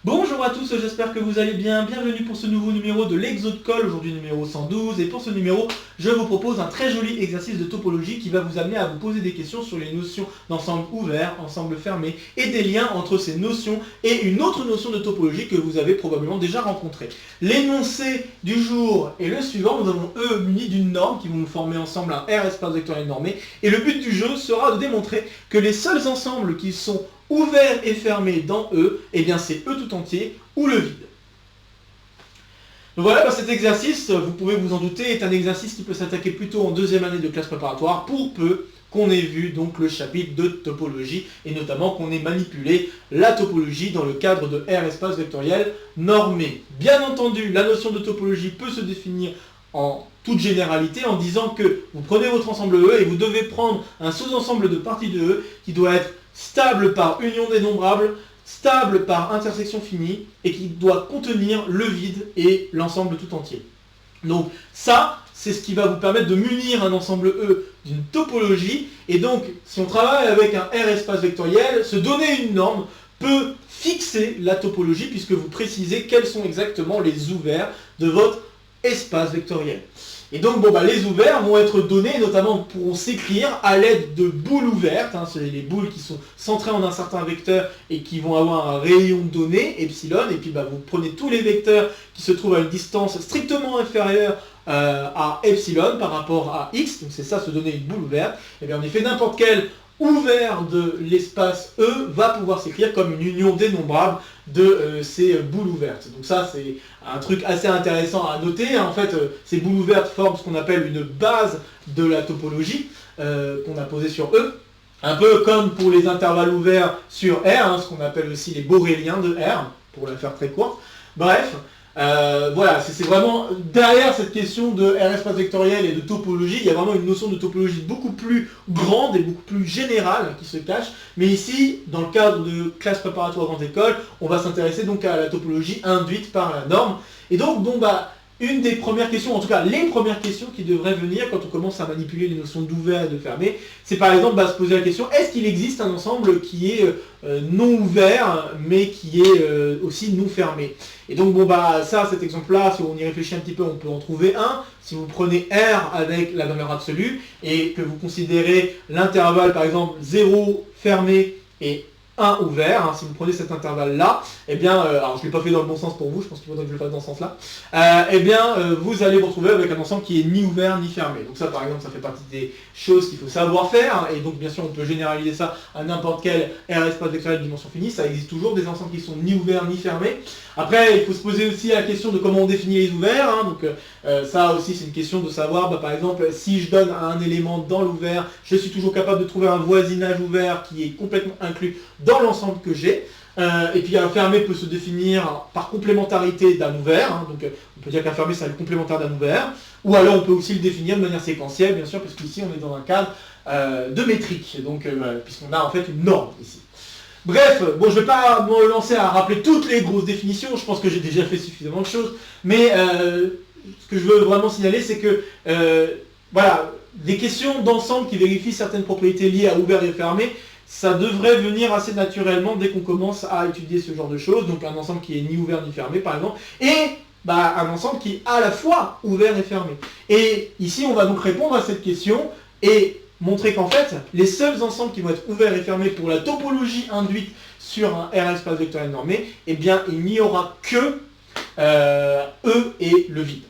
Bonjour à tous, j'espère que vous allez bien. Bienvenue pour ce nouveau numéro de l'Exo de Colle, aujourd'hui numéro 112. Et pour ce numéro, je vous propose un très joli exercice de topologie qui va vous amener à vous poser des questions sur les notions d'ensemble ouvert, ensemble fermé et des liens entre ces notions et une autre notion de topologie que vous avez probablement déjà rencontrée. L'énoncé du jour est le suivant. Nous avons eux munis d'une norme qui vont nous former ensemble un R espace vectoriel normé. Et le but du jeu sera de démontrer que les seuls ensembles qui sont ouvert et fermé dans E, et bien c'est E tout entier ou le vide. Donc voilà, cet exercice, vous pouvez vous en douter, est un exercice qui peut s'attaquer plutôt en deuxième année de classe préparatoire, pour peu qu'on ait vu donc le chapitre de topologie, et notamment qu'on ait manipulé la topologie dans le cadre de R espace vectoriel normé. Bien entendu, la notion de topologie peut se définir en toute généralité en disant que vous prenez votre ensemble E et vous devez prendre un sous-ensemble de parties de E qui doit être stable par union dénombrable, stable par intersection finie, et qui doit contenir le vide et l'ensemble tout entier. Donc ça, c'est ce qui va vous permettre de munir un ensemble E d'une topologie, et donc si on travaille avec un R espace vectoriel, se donner une norme peut fixer la topologie, puisque vous précisez quels sont exactement les ouverts de votre espace vectoriel. Et donc, les ouverts vont être donnés, notamment pourront s'écrire à l'aide de boules ouvertes. C'est les boules qui sont centrées en un certain vecteur et qui vont avoir un rayon donné, epsilon. Et puis, vous prenez tous les vecteurs qui se trouvent à une distance strictement inférieure à epsilon par rapport à x. Donc, c'est ça, se donner une boule ouverte. Et bien, en effet, n'importe quel ouvert de l'espace E va pouvoir s'écrire comme une union dénombrable de ces boules ouvertes. Donc ça, c'est un truc assez intéressant à noter. En fait, ces boules ouvertes forment ce qu'on appelle une base de la topologie qu'on a posée sur E. Un peu comme pour les intervalles ouverts sur R, ce qu'on appelle aussi les boréliens de R, pour la faire très courte. Bref, voilà, c'est vraiment derrière cette question de R espace vectoriel et de topologie, il y a vraiment une notion de topologie beaucoup plus grande et beaucoup plus générale qui se cache. Mais ici, dans le cadre de classe préparatoire grande école, on va s'intéresser donc à la topologie induite par la norme. Et donc, une des premières questions, en tout cas les premières questions qui devraient venir quand on commence à manipuler les notions d'ouvert et de fermé, c'est par exemple se poser la question, est-ce qu'il existe un ensemble qui est non ouvert, mais qui est aussi non fermé? Et donc cet exemple-là, si on y réfléchit un petit peu, on peut en trouver un. Si vous prenez R avec la valeur absolue, et que vous considérez l'intervalle par exemple 0 fermé et 1 ouvert, si vous prenez cet intervalle-là, alors je ne l'ai pas fait dans le bon sens pour vous, je pense qu'il faudrait que je le fasse dans ce sens-là, vous allez vous retrouver avec un ensemble qui est ni ouvert ni fermé. Donc ça par exemple, ça fait partie des choses qu'il faut savoir faire, et donc bien sûr on peut généraliser ça à n'importe quel R espace vectoriel de dimension finie, ça existe toujours des ensembles qui sont ni ouverts ni fermés. Après, il faut se poser aussi la question de comment on définit les ouverts, ça aussi c'est une question de savoir, par exemple, si je donne un élément dans l'ouvert, je suis toujours capable de trouver un voisinage ouvert qui est complètement inclus dans l'ensemble que j'ai. Et puis un fermé peut se définir par complémentarité d'un ouvert, donc on peut dire qu'un fermé c'est le complémentaire d'un ouvert, ou alors on peut aussi le définir de manière séquentielle, bien sûr, parce qu'ici on est dans un cadre de métrique, donc puisqu'on a en fait une norme ici. Bref, je ne vais pas me lancer à rappeler toutes les grosses définitions, je pense que j'ai déjà fait suffisamment de choses, mais ce que je veux vraiment signaler, c'est que des questions d'ensemble qui vérifient certaines propriétés liées à ouvert et fermé, ça devrait venir assez naturellement dès qu'on commence à étudier ce genre de choses, donc un ensemble qui est ni ouvert ni fermé par exemple, et un ensemble qui est à la fois ouvert et fermé. Et ici on va donc répondre à cette question et montrer qu'en fait, les seuls ensembles qui vont être ouverts et fermés pour la topologie induite sur un R espace vectoriel normé, il n'y aura que E et le vide.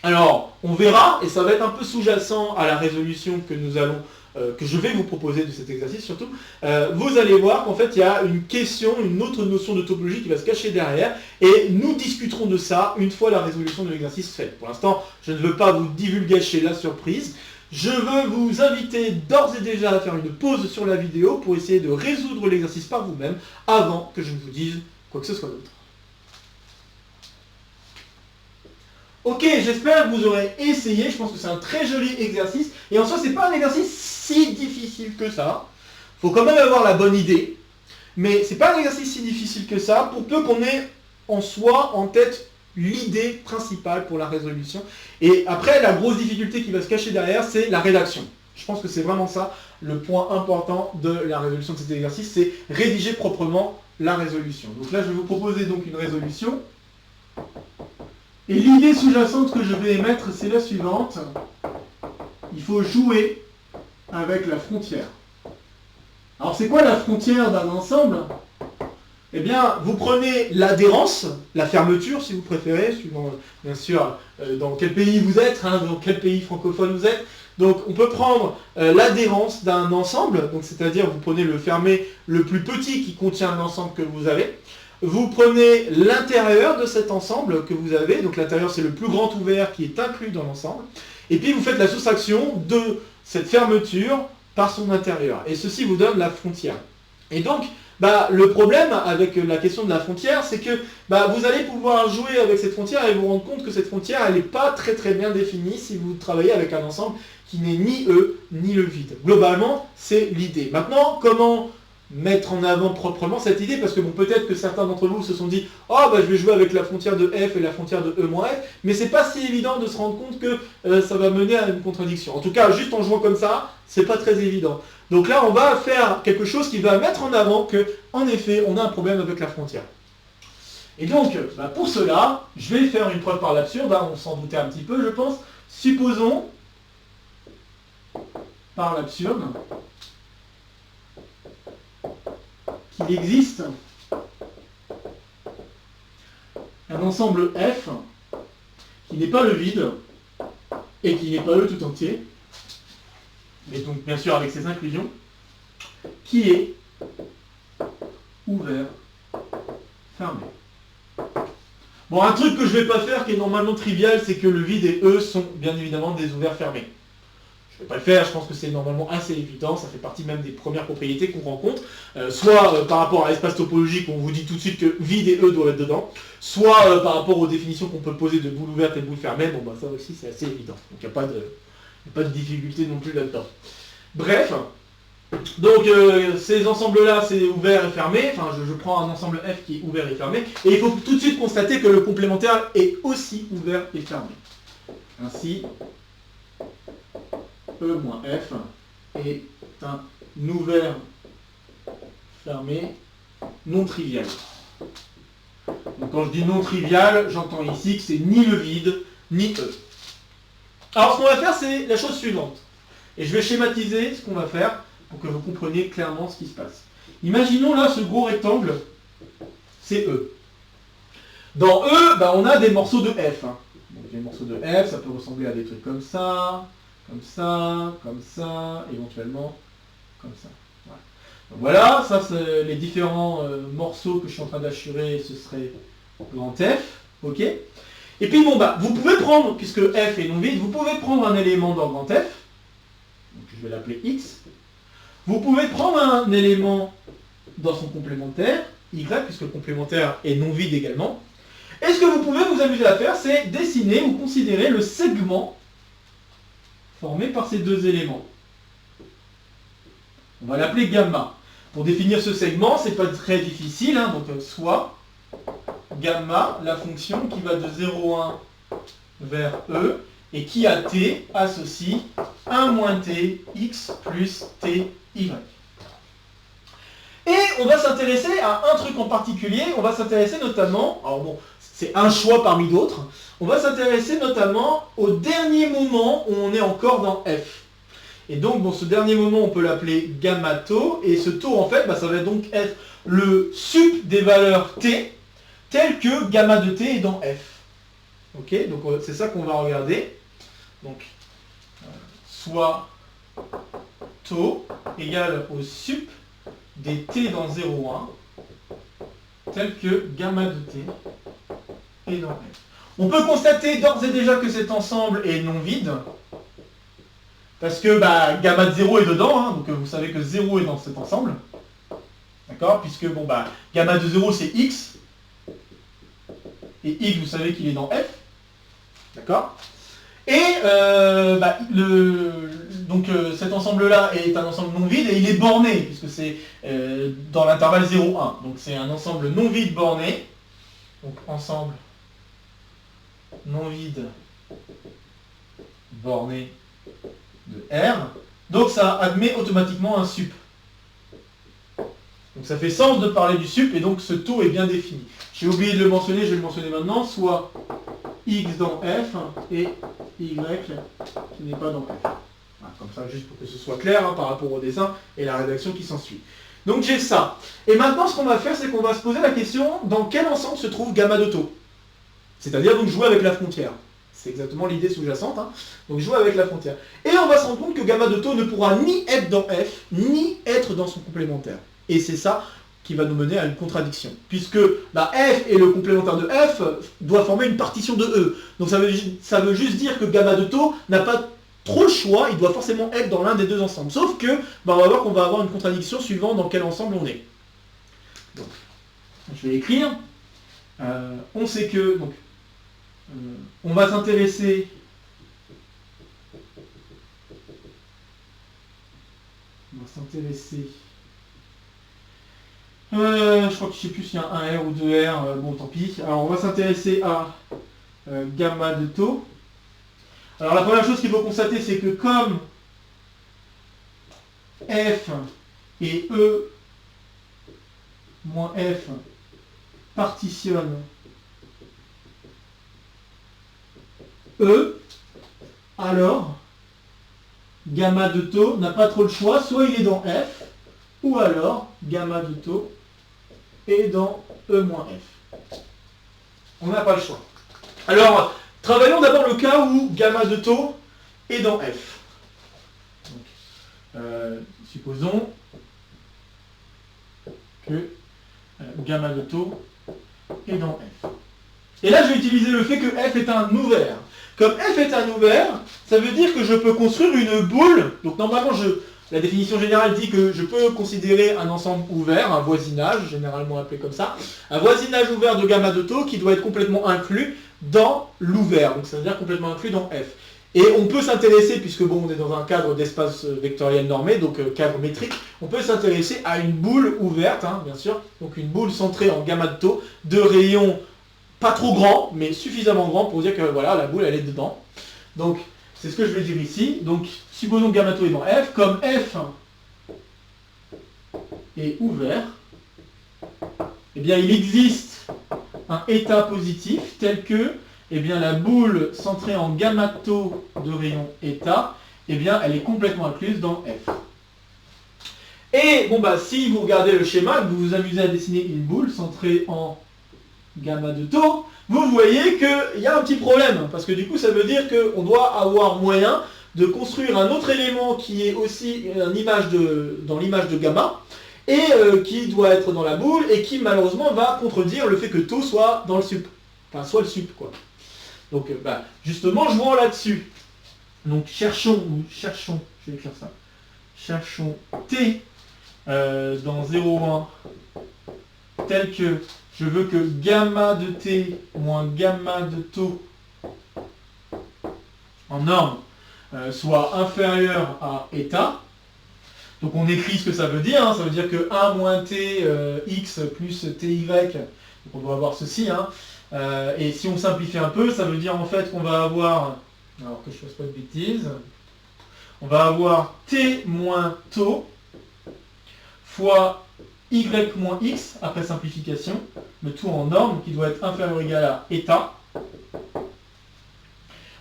Alors, on verra, et ça va être un peu sous-jacent à la résolution que je vais vous proposer de cet exercice surtout, vous allez voir qu'en fait il y a une autre notion de topologie qui va se cacher derrière, et nous discuterons de ça une fois la résolution de l'exercice faite. Pour l'instant, je ne veux pas vous divulgacher la surprise. Je veux vous inviter d'ores et déjà à faire une pause sur la vidéo pour essayer de résoudre l'exercice par vous-même avant que je ne vous dise quoi que ce soit d'autre. Ok, j'espère que vous aurez essayé, je pense que c'est un très joli exercice, et en soi c'est pas un exercice si difficile que ça. Il faut quand même avoir la bonne idée, mais c'est pas un exercice si difficile que ça, pour peu qu'on ait en soi en tête l'idée principale pour la résolution. Et après, la grosse difficulté qui va se cacher derrière, c'est la rédaction. Je pense que c'est vraiment ça le point important de la résolution de cet exercice, c'est rédiger proprement la résolution. Donc là, je vais vous proposer donc une résolution. Et l'idée sous-jacente que je vais émettre, c'est la suivante. Il faut jouer avec la frontière. Alors, c'est quoi la frontière d'un ensemble? Eh bien, vous prenez l'adhérence, la fermeture si vous préférez, suivant bien sûr dans quel pays vous êtes, dans quel pays francophone vous êtes. Donc on peut prendre l'adhérence d'un ensemble, donc c'est-à-dire vous prenez le fermé le plus petit qui contient l'ensemble que vous avez. Vous prenez l'intérieur de cet ensemble que vous avez, donc l'intérieur c'est le plus grand ouvert qui est inclus dans l'ensemble. Et puis vous faites la soustraction de cette fermeture par son intérieur. Et ceci vous donne la frontière. Et donc, le problème avec la question de la frontière, c'est que vous allez pouvoir jouer avec cette frontière et vous rendre compte que cette frontière, elle n'est pas très très bien définie si vous travaillez avec un ensemble qui n'est ni E ni le vide. Globalement, c'est l'idée. Maintenant, comment mettre en avant proprement cette idée? Parce que bon, peut-être que certains d'entre vous se sont dit « Oh, je vais jouer avec la frontière de F et la frontière de E-F », mais c'est pas si évident de se rendre compte que ça va mener à une contradiction. En tout cas, juste en jouant comme ça, c'est pas très évident. Donc là, on va faire quelque chose qui va mettre en avant que, en effet, on a un problème avec la frontière. Et donc, pour cela, je vais faire une preuve par l'absurde, on s'en doutait un petit peu, je pense. Supposons, par l'absurde, qu'il existe un ensemble F qui n'est pas le vide et qui n'est pas E tout entier, mais donc bien sûr avec ses inclusions, qui est ouvert, fermé. Bon, un truc que je ne vais pas faire qui est normalement trivial, c'est que le vide et E sont bien évidemment des ouverts fermés. Je ne vais pas le faire, je pense que c'est normalement assez évident, ça fait partie même des premières propriétés qu'on rencontre, soit par rapport à l'espace topologique, on vous dit tout de suite que vide et E doivent être dedans, soit par rapport aux définitions qu'on peut poser de boule ouverte et de boule fermée, ça aussi c'est assez évident, donc il n'y a pas de difficulté non plus là-dedans. Bref, donc ces ensembles-là c'est ouvert et fermé, je prends un ensemble F qui est ouvert et fermé, et il faut tout de suite constater que le complémentaire est aussi ouvert et fermé. Ainsi, E moins F est un ouvert fermé non trivial. Donc quand je dis non trivial, j'entends ici que c'est ni le vide, ni E. Alors ce qu'on va faire, c'est la chose suivante. Et je vais schématiser ce qu'on va faire pour que vous compreniez clairement ce qui se passe. Imaginons là ce gros rectangle, c'est E. Dans E, on a des morceaux de F. Donc les morceaux de F, ça peut ressembler à des trucs comme ça, éventuellement comme ça. Voilà. Donc voilà, ça c'est les différents morceaux que je suis en train d'assurer, ce serait grand F, ok. Et puis vous pouvez prendre, puisque F est non vide, vous pouvez prendre un élément dans grand F, donc je vais l'appeler X. Vous pouvez prendre un élément dans son complémentaire, Y, puisque le complémentaire est non vide également. Et ce que vous pouvez vous amuser à faire, c'est dessiner ou considérer le segment formé par ces deux éléments. On va l'appeler gamma. Pour définir ce segment, c'est pas très difficile, donc soit gamma, la fonction qui va de 0,1 vers E, et qui à t associe 1 moins t, x plus t, y. Et on va s'intéresser à un truc en particulier, on va s'intéresser notamment, alors bon, c'est un choix parmi d'autres, on va s'intéresser notamment au dernier moment où on est encore dans F. Et donc, ce dernier moment, on peut l'appeler gamma tau, et ce taux, en fait, ça va donc être le sup des valeurs t, tel que gamma de t est dans F. Ok, donc c'est ça qu'on va regarder. Donc, soit tau égale au sup des t dans 0,1, tel que gamma de t est dans F. On peut constater d'ores et déjà que cet ensemble est non vide, parce que gamma de 0 est dedans, donc vous savez que 0 est dans cet ensemble. D'accord? Puisque gamma de 0 c'est x, et x vous savez qu'il est dans F. D'accord? Et cet ensemble-là est un ensemble non vide et il est borné, puisque c'est dans l'intervalle 0,1. Donc c'est un ensemble non vide borné. Donc ensemble non vide borné de R. Donc ça admet automatiquement un sup. Donc ça fait sens de parler du sup, et donc ce taux est bien défini. J'ai oublié de le mentionner, je vais le mentionner maintenant, soit x dans f et y qui n'est pas dans f. Voilà, comme ça, juste pour que ce soit clair par rapport au dessin et la rédaction qui s'ensuit. Donc j'ai ça. Et maintenant, ce qu'on va faire, c'est qu'on va se poser la question, dans quel ensemble se trouve gamma de taux? C'est-à-dire donc jouer avec la frontière. C'est exactement l'idée sous-jacente. Donc jouer avec la frontière. Et on va se rendre compte que gamma de taux ne pourra ni être dans f, ni être dans son complémentaire. Et c'est ça qui va nous mener à une contradiction. Puisque f et le complémentaire de f doivent former une partition de E. Donc ça veut juste dire que gamma de taux n'a pas trop le choix, il doit forcément être dans l'un des deux ensembles. Sauf que, on va voir qu'on va avoir une contradiction suivant dans quel ensemble on est. Donc, je vais écrire. On sait que... Donc, on va s'intéresser... je crois que je sais plus s'il y a un R ou deux R, bon tant pis. Alors on va s'intéresser à gamma de taux. Alors la première chose qu'il faut constater, c'est que comme f et E moins f partitionnent E, alors gamma de taux n'a pas trop le choix, soit il est dans f, ou alors gamma de taux est dans E moins f. On n'a pas le choix. Alors, travaillons d'abord le cas où gamma de taux est dans f. Donc, supposons que gamma de taux est dans f. Et là, je vais utiliser le fait que f est un ouvert. Comme f est un ouvert, ça veut dire que je peux construire une boule. Donc normalement, la définition générale dit que je peux considérer un ensemble ouvert, un voisinage, généralement appelé comme ça, un voisinage ouvert de gamma de taux qui doit être complètement inclus dans l'ouvert. Donc ça veut dire complètement inclus dans f. Et on peut s'intéresser, puisque bon, on est dans un cadre d'espace vectoriel normé, donc cadre métrique, on peut s'intéresser à une boule ouverte, bien sûr, donc une boule centrée en gamma de taux, de rayon pas trop grand, mais suffisamment grand pour dire que voilà, la boule elle est dedans. Donc c'est ce que je vais dire ici. Donc supposons que gamma de taux est dans f, comme f est ouvert, eh bien il existe un état positif tel que eh bien, la boule centrée en gamma de taux de rayon état, eh bien elle est complètement incluse dans f. Et bon si vous regardez le schéma, que vous vous amusez à dessiner une boule centrée en gamma de taux, vous voyez qu'il y a un petit problème, parce que du coup ça veut dire qu'on doit avoir moyen de construire un autre élément qui est aussi dans l'image de gamma, et qui doit être dans la boule, et qui malheureusement va contredire le fait que taux soit dans le sup. Enfin, soit le sup, quoi. Donc justement, jouons là-dessus. Donc cherchons, je vais écrire ça, cherchons t dans 0,1 tel que je veux que gamma de t moins gamma de taux en norme soit inférieur à état. Donc on écrit ce que ça veut dire. Ça veut dire que 1 moins t x plus ty, donc on doit avoir ceci. Et si on simplifie un peu, ça veut dire en fait qu'on va avoir, alors que je ne fasse pas de bêtises, on va avoir t moins taux fois y moins x, après simplification, le tout en norme, qui doit être inférieur ou égal à état.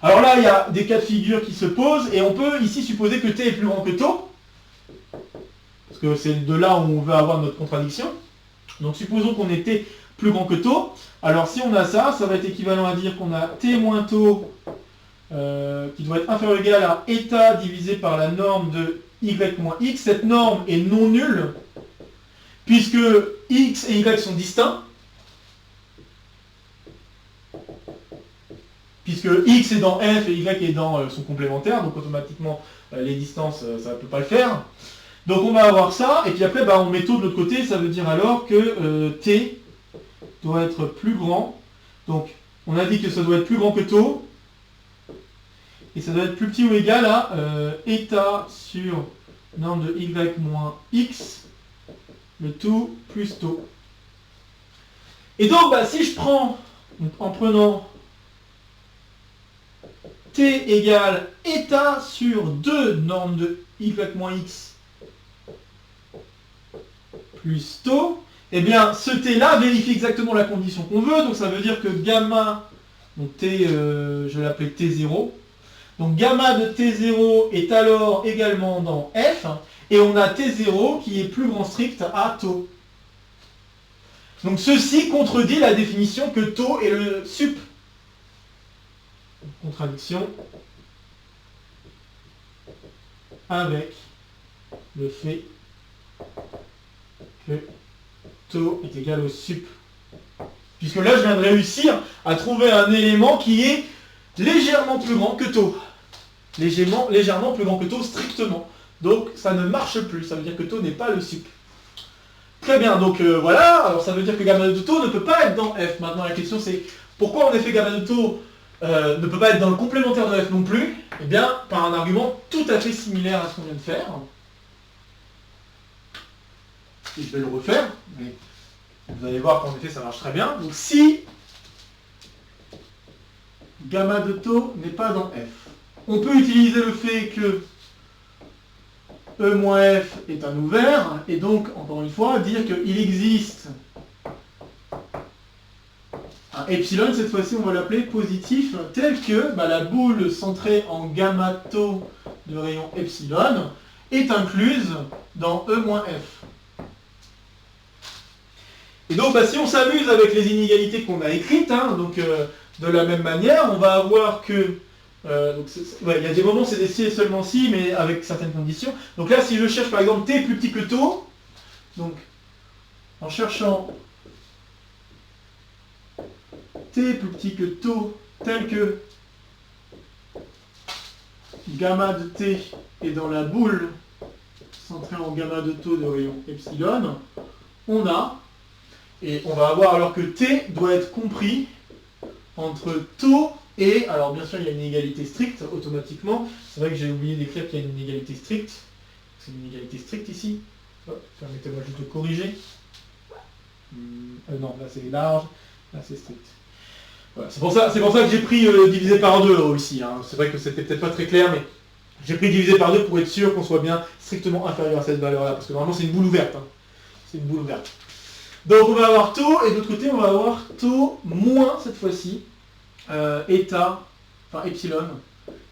Alors là, il y a des cas de figure qui se posent, et on peut ici supposer que t est plus grand que taux, parce que c'est de là où on veut avoir notre contradiction. Donc supposons qu'on ait t plus grand que taux. Alors si on a ça, ça va être équivalent à dire qu'on a t moins taux, qui doit être inférieur ou égal à état divisé par la norme de y moins x. Cette norme est non nulle, puisque x et y sont distincts, puisque x est dans f et y est dans son complémentaire, donc automatiquement les distances, ça ne peut pas le faire. Donc on va avoir ça, et puis après on met taux de l'autre côté, ça veut dire alors que t doit être plus grand. Donc on a dit que ça doit être plus grand que taux, et ça doit être plus petit ou égal à état sur norme de y moins x, le tout plus taux. Et donc, si je prends, en prenant t égale état sur 2 normes de y moins x plus taux, eh bien ce t-là vérifie exactement la condition qu'on veut, donc ça veut dire que gamma, donc t, je vais l'appeler t0, donc gamma de t0 est alors également dans f, et on a t0 qui est plus grand strict à taux. Donc ceci contredit la définition que taux est le sup. Contradiction avec le fait que taux est égal au sup. Puisque là, je viens de réussir à trouver un élément qui est légèrement plus grand que taux. Légèrement plus grand que taux, strictement. Donc, ça ne marche plus. Ça veut dire que taux n'est pas le sup. Très bien, donc voilà. Alors, ça veut dire que gamma de taux ne peut pas être dans f. Maintenant, la question, c'est pourquoi en effet gamma de taux ne peut pas être dans le complémentaire de f non plus? Eh bien, par un argument tout à fait similaire à ce qu'on vient de faire. Et je vais le refaire, mais vous allez voir qu'en effet ça marche très bien. Donc si gamma de taux n'est pas dans f, on peut utiliser le fait que E moins f est un ouvert, et donc, encore une fois, dire qu'il existe un epsilon, cette fois-ci on va l'appeler positif, tel que la boule centrée en gamma taux de rayon epsilon est incluse dans E moins f. Et donc, si on s'amuse avec les inégalités qu'on a écrites, de la même manière, on va avoir que... il y a des moments c'est des si et seulement si, mais avec certaines conditions. Donc là, si je cherche par exemple t plus petit que taux, donc en cherchant t plus petit que taux, tel que gamma de t est dans la boule centrée en gamma de taux de rayon epsilon, on a... Et on va avoir alors que t doit être compris entre taux et... Alors bien sûr il y a une inégalité stricte automatiquement. C'est vrai que j'ai oublié d'écrire qu'il y a une inégalité stricte. C'est une inégalité stricte ici. Permettez-moi juste de corriger. Non, là c'est large, là c'est strict. Voilà, c'est pour ça que j'ai pris divisé par 2 ici. C'est vrai que c'était peut-être pas très clair, mais j'ai pris divisé par 2 pour être sûr qu'on soit bien strictement inférieur à cette valeur-là. Parce que normalement c'est une boule ouverte. C'est une boule ouverte. Donc on va avoir taux, et de l'autre côté on va avoir taux moins, cette fois-ci, epsilon,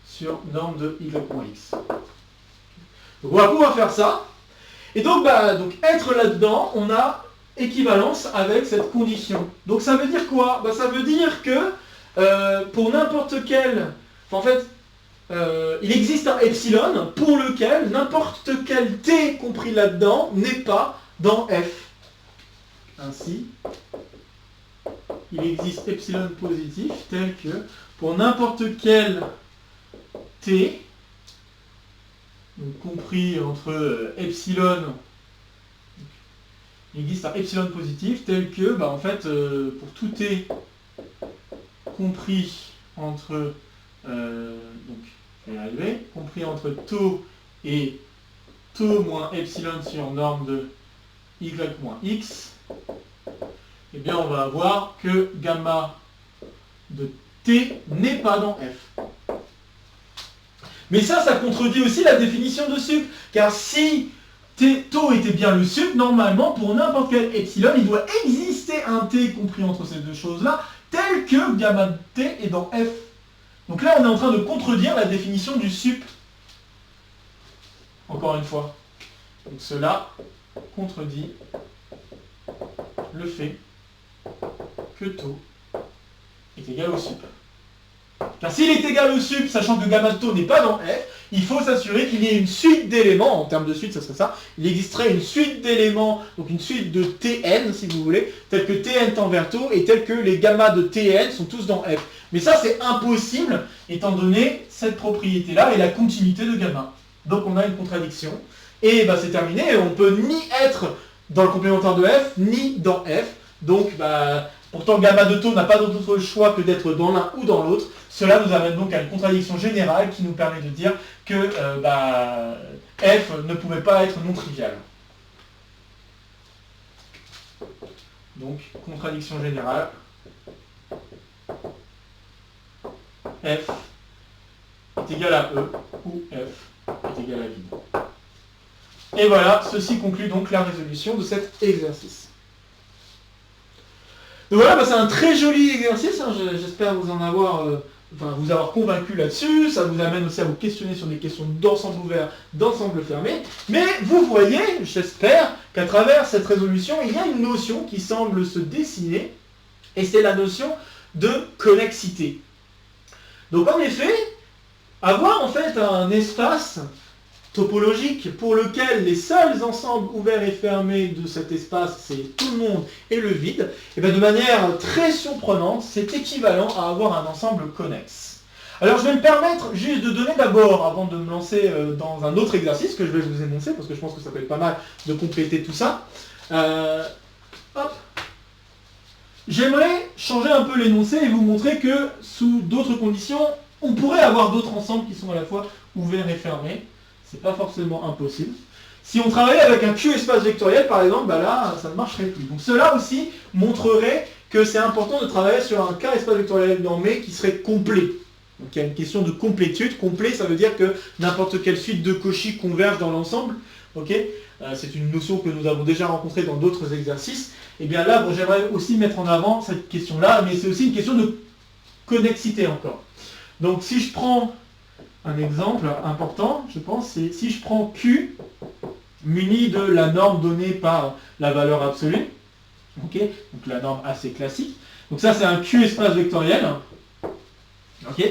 sur norme de y moins x. Donc on va pouvoir faire ça. Et donc, être là-dedans, on a équivalence avec cette condition. Donc ça veut dire quoi? Ça veut dire que pour n'importe quel... il existe un epsilon pour lequel n'importe quel t compris là-dedans n'est pas dans f. Ainsi, il existe epsilon positif tel que pour n'importe quel t, donc compris entre epsilon, il existe un epsilon positif tel que, pour tout t compris entre, compris entre taux et taux moins epsilon sur norme de y moins x, eh bien on va avoir que gamma de t n'est pas dans f. Mais ça contredit aussi la définition de sup, car si taux était bien le sup, normalement pour n'importe quel epsilon, il doit exister un t compris entre ces deux choses-là, tel que gamma de t est dans f. Donc là on est en train de contredire la définition du sup. Encore une fois. Donc cela contredit le fait que taux est égal au sup. Car s'il est égal au sup, sachant que gamma de taux n'est pas dans f, il faut s'assurer qu'il y ait une suite d'éléments, en termes de suite, ça serait ça, il existerait une suite d'éléments, donc une suite de tn, si vous voulez, telle que tn tend vers taux, et telle que les gammas de tn sont tous dans f. Mais ça, c'est impossible, étant donné cette propriété-là et la continuité de gamma. Donc on a une contradiction, et c'est terminé, on peut ni être dans le complémentaire de f, ni dans f. Donc, pourtant, gamma de taux n'a pas d'autre choix que d'être dans l'un ou dans l'autre. Cela nous amène donc à une contradiction générale qui nous permet de dire que f ne pouvait pas être non trivial. Donc, contradiction générale. F est égal à E, ou F est égal à vide. Et voilà, ceci conclut donc la résolution de cet exercice. Donc voilà, c'est un très joli exercice, hein, j'espère vous avoir convaincu là-dessus, ça vous amène aussi à vous questionner sur des questions d'ensemble ouvert, d'ensemble fermé, mais vous voyez, j'espère, qu'à travers cette résolution, il y a une notion qui semble se dessiner, et c'est la notion de connexité. Donc en effet, avoir en fait un espace topologique pour lequel les seuls ensembles ouverts et fermés de cet espace, c'est tout le monde et le vide, et bien de manière très surprenante, c'est équivalent à avoir un ensemble connexe. Alors je vais me permettre juste de donner d'abord, avant de me lancer dans un autre exercice que je vais vous énoncer, parce que je pense que ça peut être pas mal de compléter tout ça. Hop. J'aimerais changer un peu l'énoncé et vous montrer que sous d'autres conditions, on pourrait avoir d'autres ensembles qui sont à la fois ouverts et fermés. C'est pas forcément impossible. Si on travaillait avec un Q espace vectoriel, par exemple, bah là, ça ne marcherait plus. Donc cela aussi montrerait que c'est important de travailler sur un K espace vectoriel normé qui serait complet. Donc il y a une question de complétude. Complet, ça veut dire que n'importe quelle suite de Cauchy converge dans l'ensemble. Okay, c'est une notion que nous avons déjà rencontrée dans d'autres exercices. Et bien là, bon, j'aimerais aussi mettre en avant cette question-là, mais c'est aussi une question de connexité encore. Donc si je prends un exemple important, je pense, c'est si je prends Q muni de la norme donnée par la valeur absolue, ok, donc la norme assez classique. Donc ça c'est un Q espace vectoriel, ok.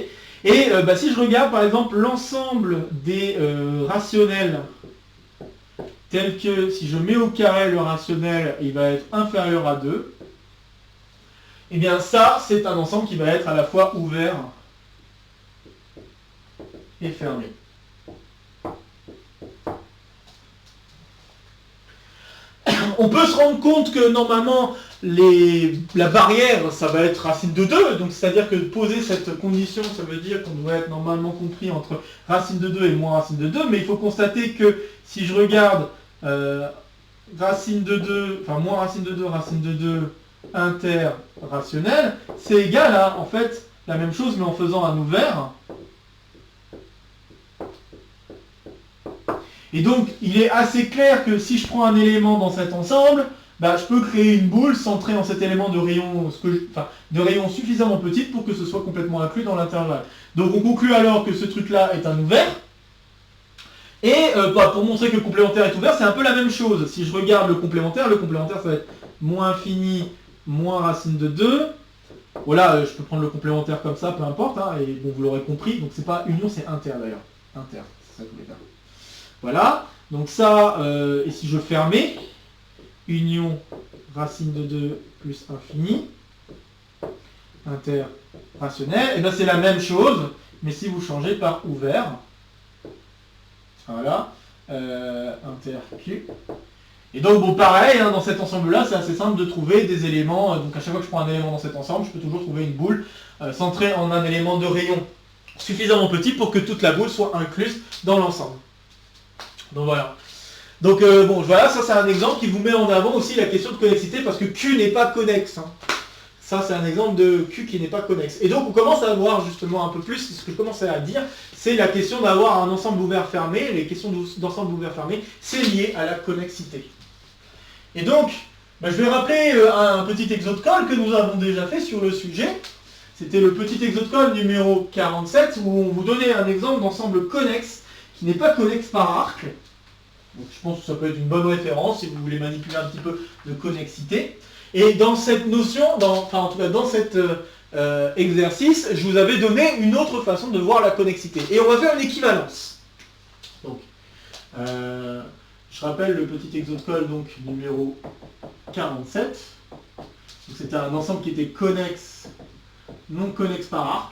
Et si je regarde par exemple l'ensemble des rationnels tels que si je mets au carré le rationnel, il va être inférieur à 2, et bien ça c'est un ensemble qui va être à la fois ouvert et fermé. On peut se rendre compte que normalement la barrière ça va être racine de 2, donc c'est-à-dire que poser cette condition ça veut dire qu'on doit être normalement compris entre racine de 2 et moins racine de 2, mais il faut constater que si je regarde racine de 2, enfin moins racine de 2, racine de 2 interrationnel, c'est égal à en fait la même chose mais en faisant un ouvert. Et donc, il est assez clair que si je prends un élément dans cet ensemble, je peux créer une boule centrée en cet élément de rayon suffisamment petite pour que ce soit complètement inclus dans l'intervalle. Donc on conclut alors que ce truc-là est un ouvert. Et pour montrer que le complémentaire est ouvert, c'est un peu la même chose. Si je regarde le complémentaire ça va être moins infini, moins racine de 2. Voilà, je peux prendre le complémentaire comme ça, peu importe, hein, et bon, vous l'aurez compris. Donc c'est pas union, c'est inter d'ailleurs. Inter, c'est ça que je voulais faire. Voilà, donc ça, et si je fermais, union racine de 2 plus infini, interrationnel, et bien c'est la même chose, mais si vous changez par ouvert, voilà, inter-q. Et donc bon pareil, hein, dans cet ensemble-là, c'est assez simple de trouver des éléments, donc à chaque fois que je prends un élément dans cet ensemble, je peux toujours trouver une boule centrée en un élément de rayon suffisamment petit pour que toute la boule soit incluse dans l'ensemble. Donc voilà. Donc voilà, ça c'est un exemple qui vous met en avant aussi la question de connexité parce que Q n'est pas connexe. Hein. Ça c'est un exemple de Q qui n'est pas connexe. Et donc on commence à voir justement un peu plus, ce que je commençais à dire, c'est la question d'avoir un ensemble ouvert fermé. Les questions d'ensemble ouvert fermé, c'est lié à la connexité. Et donc, je vais rappeler un petit exode-call que nous avons déjà fait sur le sujet. C'était le petit exode-call numéro 47 où on vous donnait un exemple d'ensemble connexe qui n'est pas connexe par arc. Donc, je pense que ça peut être une bonne référence si vous voulez manipuler un petit peu de connexité. Et dans cette notion, en tout cas dans cet exercice, je vous avais donné une autre façon de voir la connexité. Et on va faire une équivalence. Donc, je rappelle le petit exode-call donc numéro 47. C'était un ensemble qui était connexe, non connexe par arc.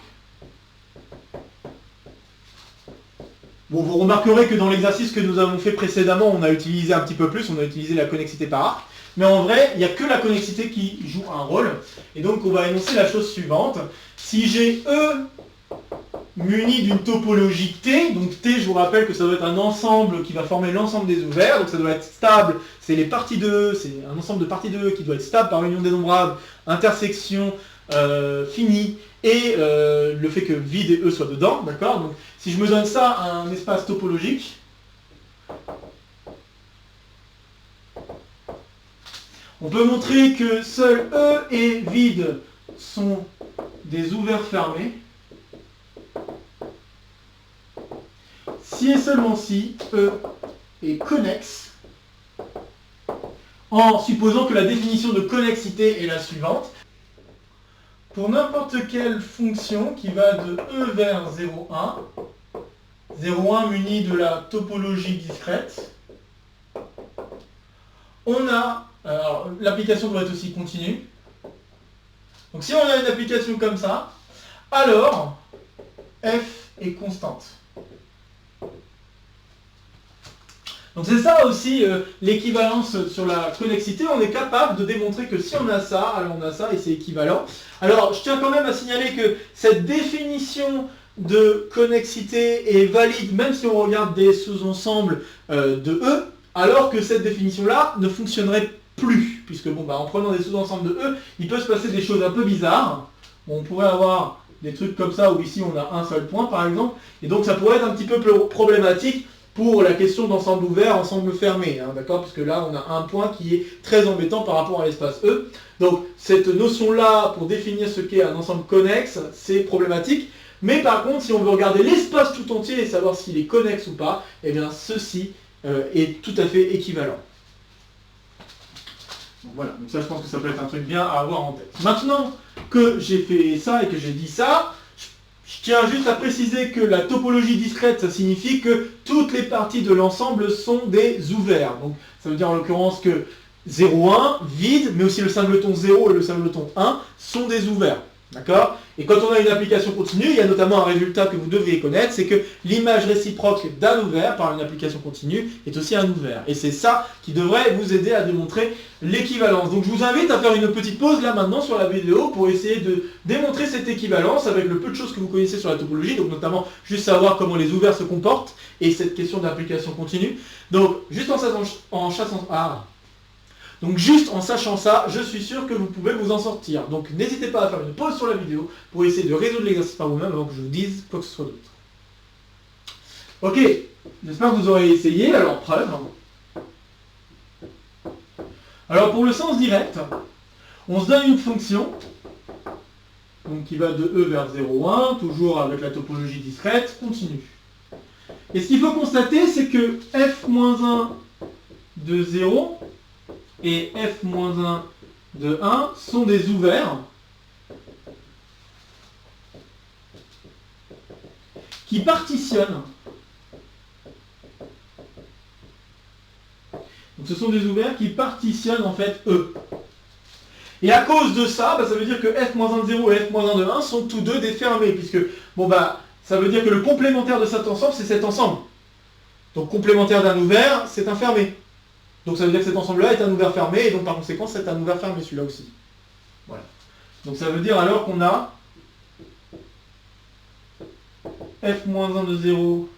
Bon, vous remarquerez que dans l'exercice que nous avons fait précédemment, on a utilisé un petit peu plus, on a utilisé la connexité par arc. Mais en vrai, il n'y a que la connexité qui joue un rôle. Et donc, on va énoncer la chose suivante. Si j'ai E muni d'une topologie T, donc T, je vous rappelle que ça doit être un ensemble qui va former l'ensemble des ouverts, donc ça doit être stable, c'est les parties de E, c'est un ensemble de parties de E qui doit être stable par union dénombrable, intersection finie, et le fait que vide et E soient dedans, d'accord. Donc si je me donne ça à un espace topologique, On peut montrer que seuls E et vide sont des ouverts fermés. Si et seulement si E est connexe, en supposant que la définition de connexité est la suivante. Pour n'importe quelle fonction qui va de E vers 0,1, 0,1 muni de la topologie discrète, on a, alors l'application doit être aussi continue, donc si on a une application comme ça, alors f est constante. Donc c'est ça aussi l'équivalence sur la connexité. On est capable de démontrer que si on a ça, alors on a ça et c'est équivalent. Alors je tiens quand même à signaler que cette définition de connexité est valide même si on regarde des sous-ensembles de E, alors que cette définition-là ne fonctionnerait plus. Puisque bon, en prenant des sous-ensembles de E, il peut se passer des choses un peu bizarres. On pourrait avoir des trucs comme ça où ici on a un seul point par exemple. Et donc ça pourrait être un petit peu problématique pour la question d'ensemble ouvert, ensemble fermé, hein, d'accord? Puisque là, on a un point qui est très embêtant par rapport à l'espace E. Donc, cette notion-là, pour définir ce qu'est un ensemble connexe, c'est problématique. Mais par contre, si on veut regarder l'espace tout entier et savoir s'il est connexe ou pas, eh bien, ceci est tout à fait équivalent. Donc, voilà, donc ça, je pense que ça peut être un truc bien à avoir en tête. Maintenant que j'ai fait ça et que j'ai dit ça, je tiens juste à préciser que la topologie discrète, ça signifie que toutes les parties de l'ensemble sont des ouverts. Donc ça veut dire en l'occurrence que 0, 1, vide, mais aussi le singleton 0 et le singleton 1 sont des ouverts. D'accord? Et quand on a une application continue, il y a notamment un résultat que vous devriez connaître, c'est que l'image réciproque d'un ouvert par une application continue est aussi un ouvert. Et c'est ça qui devrait vous aider à démontrer l'équivalence. Donc je vous invite à faire une petite pause là maintenant sur la vidéo pour essayer de démontrer cette équivalence avec le peu de choses que vous connaissez sur la topologie, donc notamment juste savoir comment les ouverts se comportent et cette question d'application continue. Donc juste juste en sachant ça, je suis sûr que vous pouvez vous en sortir. Donc n'hésitez pas à faire une pause sur la vidéo pour essayer de résoudre l'exercice par vous-même avant que je vous dise quoi que ce soit d'autre. Ok, j'espère que vous aurez essayé, alors preuve. Alors pour le sens direct, on se donne une fonction donc, qui va de E vers 0,1, toujours avec la topologie discrète, continue. Et ce qu'il faut constater, c'est que f-1 de 0 et f-1 de 1 sont des ouverts qui partitionnent. Donc ce sont des ouverts qui partitionnent en fait E. Et à cause de ça, ça veut dire que f-1 de 0 et f-1 de 1 sont tous deux des fermés, puisque ça veut dire que le complémentaire de cet ensemble, c'est cet ensemble. Donc complémentaire d'un ouvert, c'est un fermé. Donc ça veut dire que cet ensemble-là est un ouvert fermé, et donc par conséquent, c'est un ouvert fermé, celui-là aussi. Voilà. Donc ça veut dire alors qu'on a f-1 de 0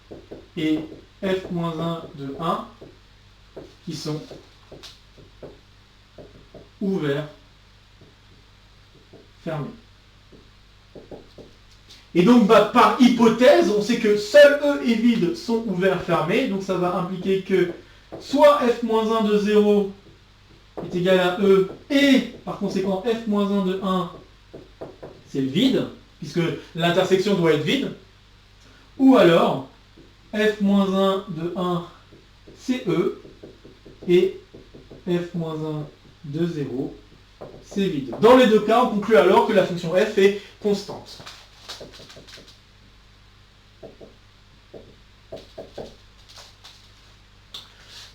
et f-1 de 1 qui sont ouverts fermés. Et donc par hypothèse, on sait que seuls E et vide sont ouverts fermés, donc ça va impliquer que soit f-1 de 0 est égal à E, et par conséquent f-1 de 1 c'est le vide, puisque l'intersection doit être vide, ou alors f-1 de 1 c'est E, et f-1 de 0 c'est vide. Dans les deux cas, on conclut alors que la fonction f est constante.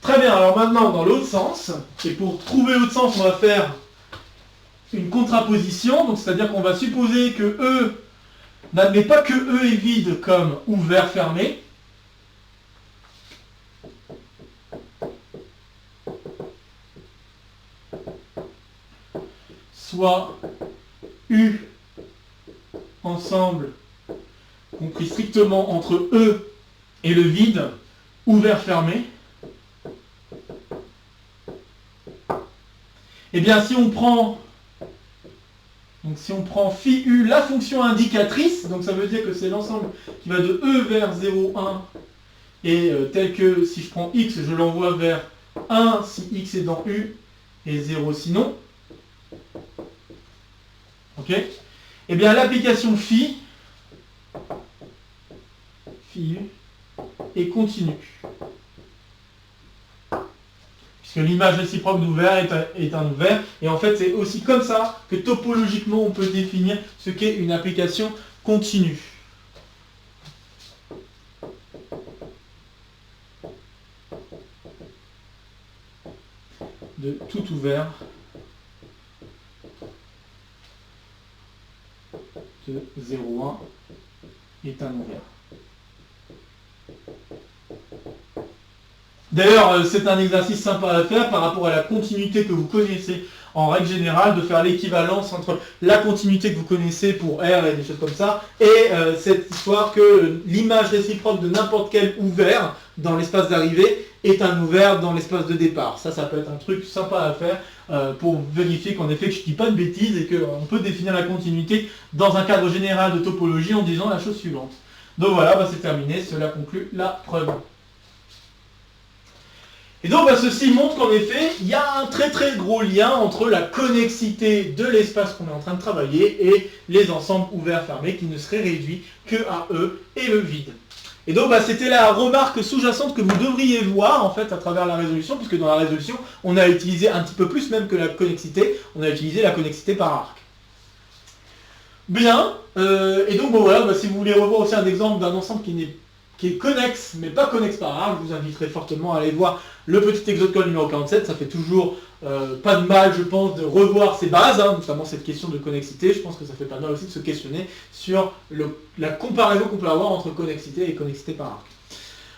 Très bien, alors maintenant dans l'autre sens, et pour trouver l'autre sens, on va faire une contraposition, donc c'est-à-dire qu'on va supposer que E n'admet pas que E est vide comme ouvert fermé, soit U ensemble compris strictement entre E et le vide ouvert fermé. Eh bien si on prend phi u, la fonction indicatrice, donc ça veut dire que c'est l'ensemble qui va de E vers 0, 1, et tel que si je prends x, je l'envoie vers 1 si x est dans U, et 0 sinon. Ok? Eh bien l'application phi u est continue. Puisque l'image réciproque d'ouvert est un ouvert. Et en fait, c'est aussi comme ça que topologiquement, on peut définir ce qu'est une application continue. De tout ouvert de 0,1 est un ouvert. D'ailleurs, c'est un exercice sympa à faire par rapport à la continuité que vous connaissez en règle générale, de faire l'équivalence entre la continuité que vous connaissez pour R et des choses comme ça, et cette histoire que l'image réciproque de n'importe quel ouvert dans l'espace d'arrivée est un ouvert dans l'espace de départ. Ça peut être un truc sympa à faire pour vérifier qu'en effet que je ne dis pas de bêtises et qu'on peut définir la continuité dans un cadre général de topologie en disant la chose suivante. Donc voilà, c'est terminé, cela conclut la preuve. Et donc ceci montre qu'en effet, il y a un très très gros lien entre la connexité de l'espace qu'on est en train de travailler et les ensembles ouverts fermés qui ne seraient réduits que à eux et le vide. Et donc c'était la remarque sous-jacente que vous devriez voir en fait à travers la résolution, puisque dans la résolution, on a utilisé un petit peu plus même que la connexité, on a utilisé la connexité par arc. Bien, et donc voilà, si vous voulez revoir aussi un exemple d'un ensemble qui est connexe, mais pas connexe par arc, je vous inviterai fortement à aller voir le petit exode call numéro 47, ça fait toujours pas de mal, je pense, de revoir ces bases, notamment cette question de connexité. Je pense que ça fait pas mal aussi de se questionner sur la comparaison qu'on peut avoir entre connexité et connexité par arc.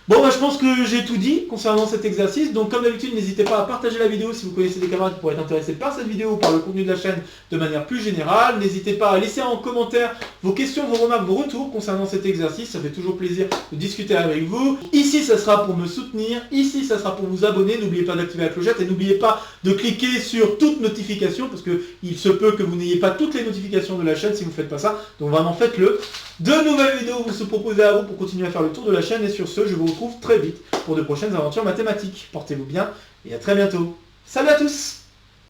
Bon, je pense que j'ai tout dit concernant cet exercice, donc comme d'habitude, n'hésitez pas à partager la vidéo si vous connaissez des camarades qui pourraient être intéressés par cette vidéo ou par le contenu de la chaîne de manière plus générale. N'hésitez pas à laisser en commentaire vos questions, vos remarques, vos retours concernant cet exercice, ça fait toujours plaisir de discuter avec vous. Ici, ça sera pour me soutenir, ici, ça sera pour vous abonner, n'oubliez pas d'activer la clochette et n'oubliez pas de cliquer sur toutes notifications parce qu'il se peut que vous n'ayez pas toutes les notifications de la chaîne si vous ne faites pas ça, donc vraiment faites-le. De nouvelles vidéos vont se proposer à vous pour continuer à faire le tour de la chaîne et sur ce, je vous retrouve très vite pour de prochaines aventures mathématiques. Portez-vous bien et à très bientôt. Salut à tous!